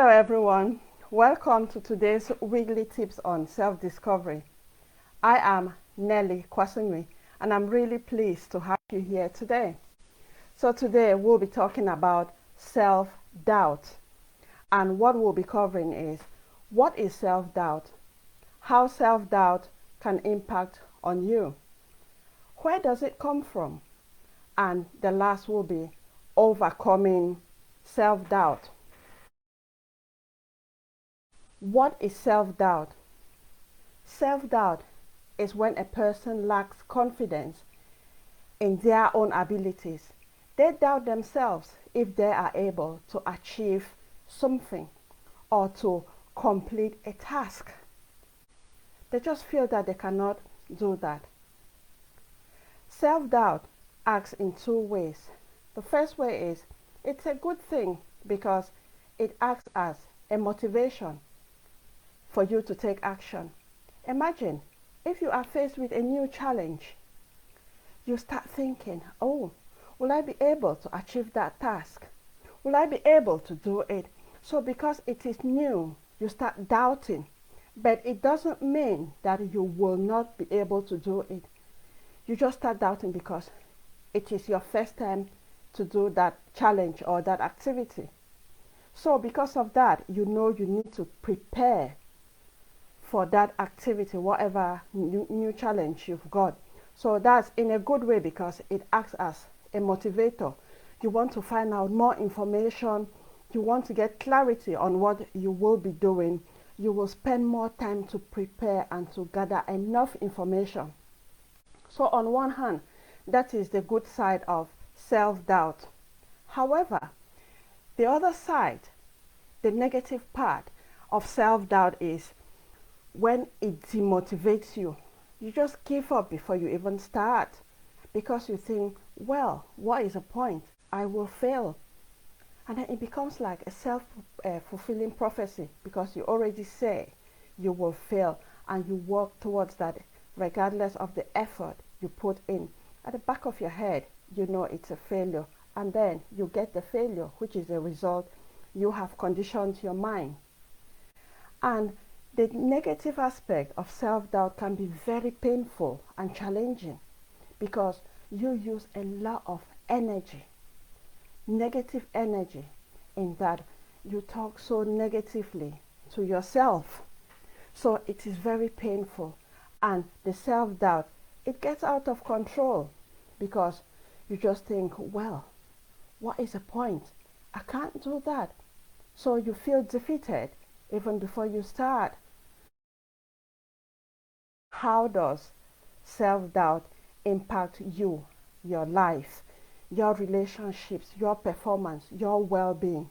Hello everyone, welcome to today's weekly tips on self-discovery. I am Nelly Kwasunwi and I'm really pleased to have you here today. So today we'll be talking about self-doubt, and what we'll be covering is what is self-doubt, how self-doubt can impact on you, where does it come from, and the last will be overcoming self-doubt. What is self-doubt? Self-doubt is when a person lacks confidence in their own abilities. They doubt themselves if they are able to achieve something or to complete a task. They just feel that they cannot do that. Self-doubt acts in two ways. The first way is it's a good thing because it acts as a motivation for you to take action. Imagine if you are faced with a new challenge, you start thinking, oh, will I be able to achieve that task? Will I be able to do it? So because it is new, you start doubting, but it doesn't mean that you will not be able to do it. You just start doubting because it is your first time to do that challenge or that activity. So because of that, you know you need to prepare for that activity, whatever new challenge you've got. So that's in a good way because it acts as a motivator. You want to find out more information, you want to get clarity on what you will be doing. You will spend more time to prepare and to gather enough information. So on one hand, that is the good side of self-doubt. However, the other side, the negative part of self-doubt is when it demotivates you. You just give up before you even start because you think, well, what is the point? I will fail. And then it becomes like a self-fulfilling prophecy because you already say you will fail and you work towards that regardless of the effort you put in. At the back of your head, you know it's a failure, and then you get the failure, which is a result you have conditioned your mind. And the negative aspect of self-doubt can be very painful and challenging because you use a lot of energy, negative energy, in that you talk so negatively to yourself. So it is very painful, and the self-doubt, it gets out of control because you just think, well, what is the point? I can't do that. So you feel defeated even before you start. How does self-doubt impact you, your life, your relationships, your performance, your well-being?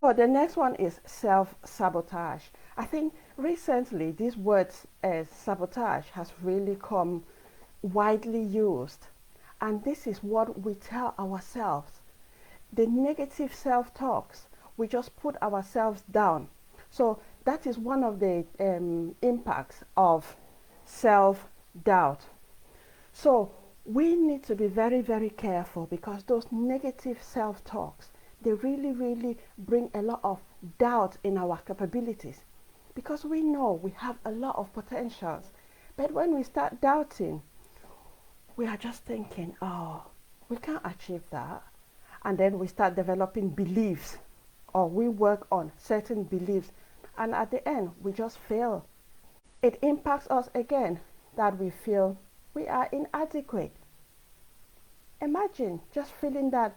So the next one is self-sabotage. I think recently this word sabotage has really come widely used, and this is what we tell ourselves. The negative self-talks, we just put ourselves down. So that is one of the impacts of self-doubt. So we need to be very, very careful because those negative self-talks, they really bring a lot of doubt in our capabilities because we know we have a lot of potentials. But when we start doubting, we are just thinking, oh, we can't achieve that. And then we start developing beliefs, or we work on certain beliefs, and at the end, we just fail. It impacts us again that we feel we are inadequate. Imagine just feeling that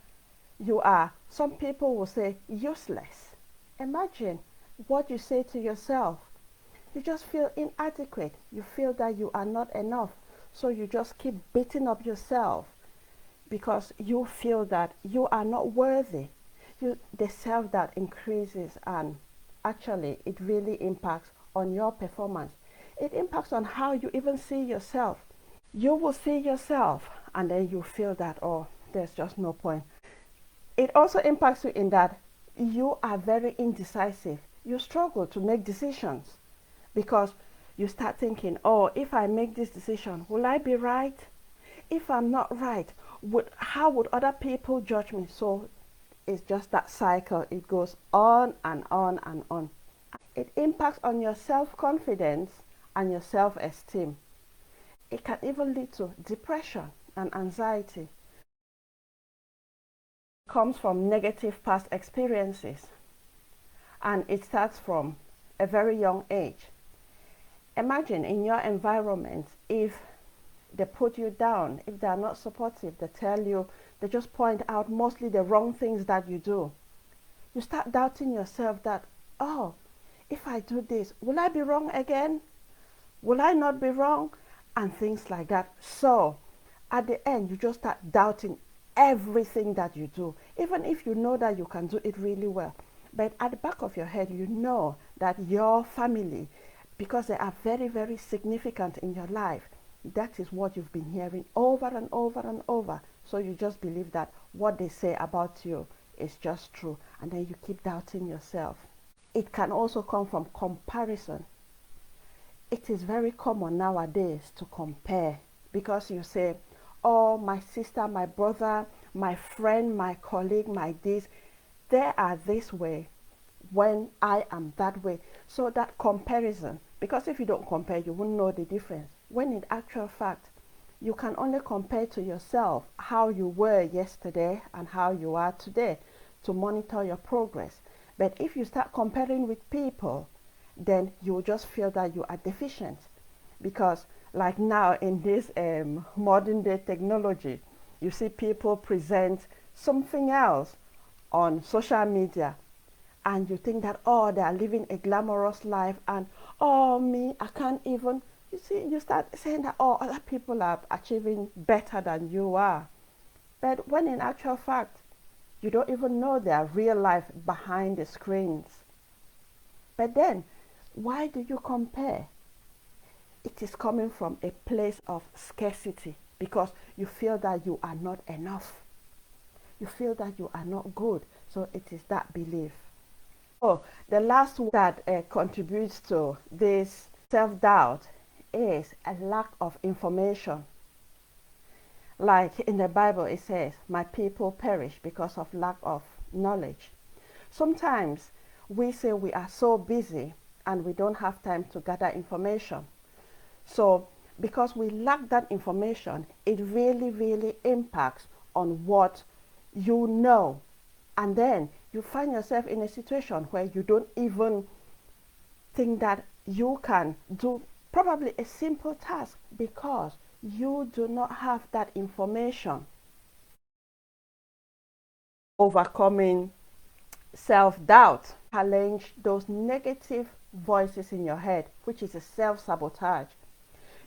you are, some people will say, useless. Imagine what you say to yourself. You just feel inadequate. You feel that you are not enough. So you just keep beating up yourself because you feel that you are not worthy. The self-doubt increases, and actually it really impacts on your performance. It impacts on how you even see yourself. You will see yourself and then you feel that, oh, there's just no point. It also impacts you in that you are very indecisive. You struggle to make decisions because you start thinking, oh, if I make this decision, will I be right? If I'm not right, how would other people judge me? So It's just that cycle. It goes on and on and on. It impacts on your self-confidence and your self-esteem. It can even lead to depression and anxiety. It comes from negative past experiences, and it starts from a very young age. Imagine in your environment, if they put you down, if they are not supportive, they tell you, they just point out mostly the wrong things that you do. You start doubting yourself that, oh, if I do this, will I be wrong again? Will I not be wrong? And things like that. So at the end, you just start doubting everything that you do, even if you know that you can do it really well. But at the back of your head, you know that your family, because they are very, very significant in your life, that is what you've been hearing over and over and over. So you just believe that what they say about you is just true. And then you keep doubting yourself. It can also come from comparison. It is very common nowadays to compare, because you say, oh, my sister, my brother, my friend, my colleague, my this, they are this way when I am that way. So that comparison, because if you don't compare, you won't know the difference. When in actual fact, you can only compare to yourself how you were yesterday and how you are today to monitor your progress. But if you start comparing with people, then you will just feel that you are deficient. Because like now in this modern day technology, you see people present something else on social media, and you think that, oh, they are living a glamorous life, and oh, me, I can't even, you see, you start saying that, oh, other people are achieving better than you are. But when in actual fact, you don't even know their real life behind the screens. But then, why do you compare? It is coming from a place of scarcity, because you feel that you are not enough. You feel that you are not good. So it is that belief. So the last one that contributes to this self-doubt is a lack of information. Like in the Bible, it says, my people perish because of lack of knowledge. Sometimes we say we are so busy and we don't have time to gather information. So because we lack that information, it really, really impacts on what you know. And then you find yourself in a situation where you don't even think that you can do probably a simple task, because you do not have that information. Overcoming self-doubt, challenge those negative voices in your head, which is a self-sabotage.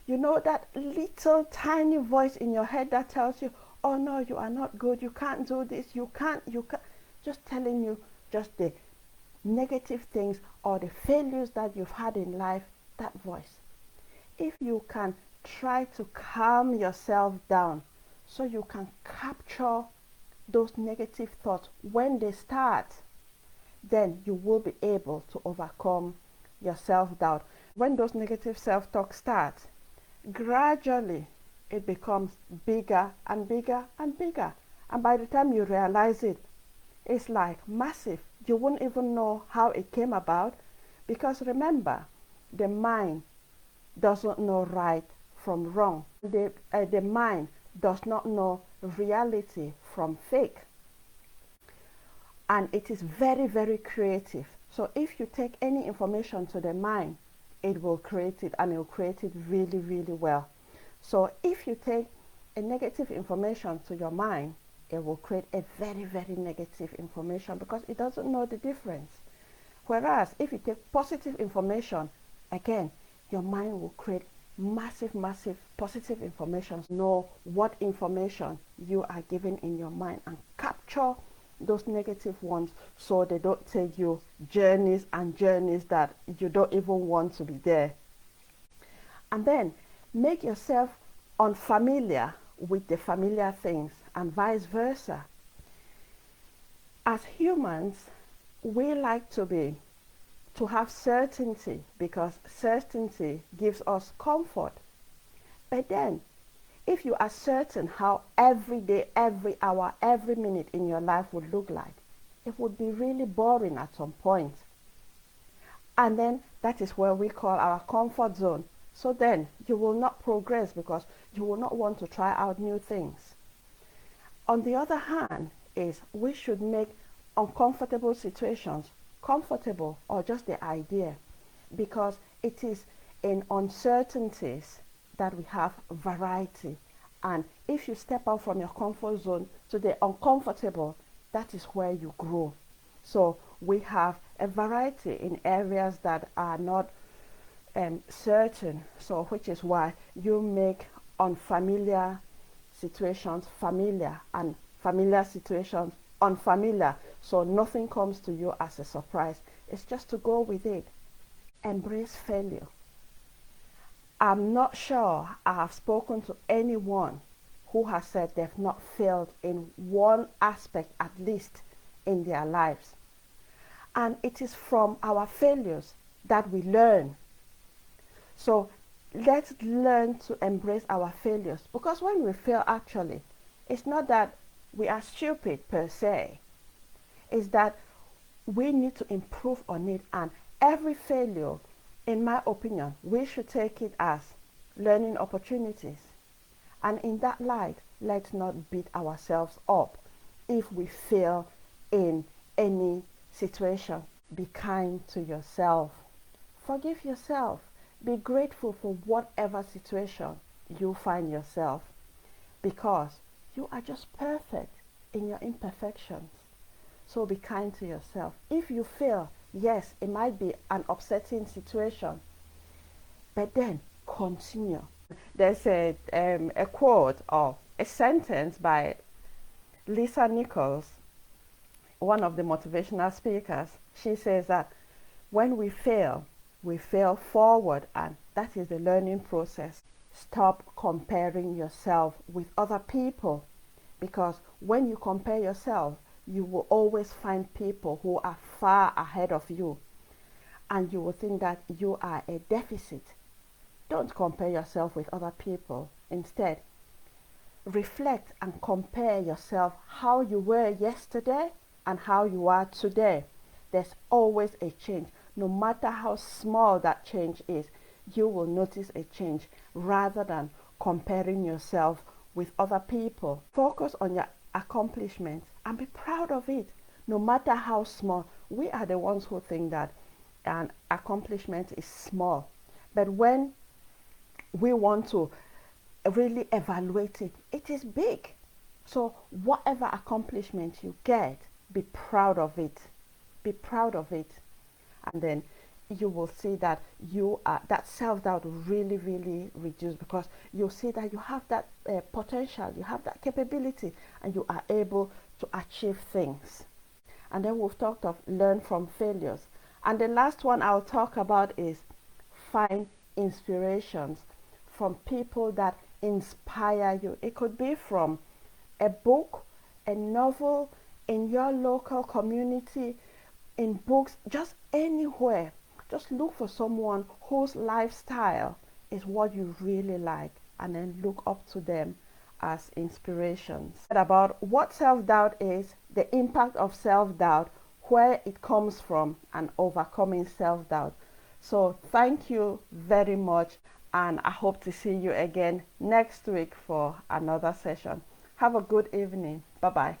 You know, that little tiny voice in your head that tells you, oh no, you are not good, you can't do this, you can't, just telling you just the negative things or the failures that you've had in life, that voice. If you can try to calm yourself down so you can capture those negative thoughts when they start, then you will be able to overcome your self-doubt. When those negative self-talk start, gradually it becomes bigger and bigger and bigger. And by the time you realize it, it's like massive. You won't even know how it came about, because remember, the mind doesn't know right from wrong. The mind does not know reality from fake. And it is very, very creative. So if you take any information to the mind, it will create it, and it will create it really, really well. So if you take a negative information to your mind, it will create a very, very negative information, because it doesn't know the difference. Whereas if you take positive information, again, your mind will create massive, massive positive information. Know what information you are giving in your mind and capture those negative ones, so they don't take you journeys and journeys that you don't even want to be there. And then make yourself unfamiliar with the familiar things, and vice versa. As humans, we like to have certainty, because certainty gives us comfort. But then if you are certain how every day, every hour, every minute in your life would look like, it would be really boring at some point. And then that is where we call our comfort zone. So then you will not progress because you will not want to try out new things. On the other hand, is we should make uncomfortable situations comfortable, or just the idea, because it is in uncertainties that we have variety. And if you step out from your comfort zone to the uncomfortable, that is where you grow. So we have a variety in areas that are not certain, so which is why you make unfamiliar situations familiar and familiar situations unfamiliar, so nothing comes to you as a surprise. It's just to go with it. Embrace failure. I'm not sure I have spoken to anyone who has said they've not failed in one aspect at least in their lives. And it is from our failures that we learn. So let's learn to embrace our failures, because when we fail, actually, it's not that we are stupid per se. It's that we need to improve on it, and every failure, in my opinion, we should take it as learning opportunities. And in that light, let's not beat ourselves up if we fail in any situation. Be kind to yourself. Forgive yourself. Be grateful for whatever situation you find yourself, because you are just perfect in your imperfections. So be kind to yourself. If you fail, yes, it might be an upsetting situation, but then continue. There's a quote or a sentence by Lisa Nichols, one of the motivational speakers. She says that when we fail forward, and that is the learning process. Stop comparing yourself with other people, because when you compare yourself, you will always find people who are far ahead of you, and you will think that you are a deficit. Don't compare yourself with other people. Instead, reflect and compare yourself how you were yesterday and how you are today. There's always a change. No matter how small that change is, you will notice a change, rather than comparing yourself with other people. Focus on your accomplishments and be proud of it, no matter how small. We are the ones who think that an accomplishment is small, but when we want to really evaluate it, it is big. So whatever accomplishment you get, be proud of it. Be proud of it. And then you will see that that self-doubt will really reduce, because you'll see that you have that potential, you have that capability, and you are able to achieve things. And then we've talked of learn from failures. And the last one I'll talk about is find inspirations from people that inspire you. It could be from a book, a novel, in your local community, in books, just anywhere. Just look for someone whose lifestyle is what you really like, and then look up to them as inspirations. About what self-doubt is, the impact of self-doubt, where it comes from, and overcoming self-doubt. So thank you very much, and I hope to see you again next week for another session. Have a good evening. Bye-bye.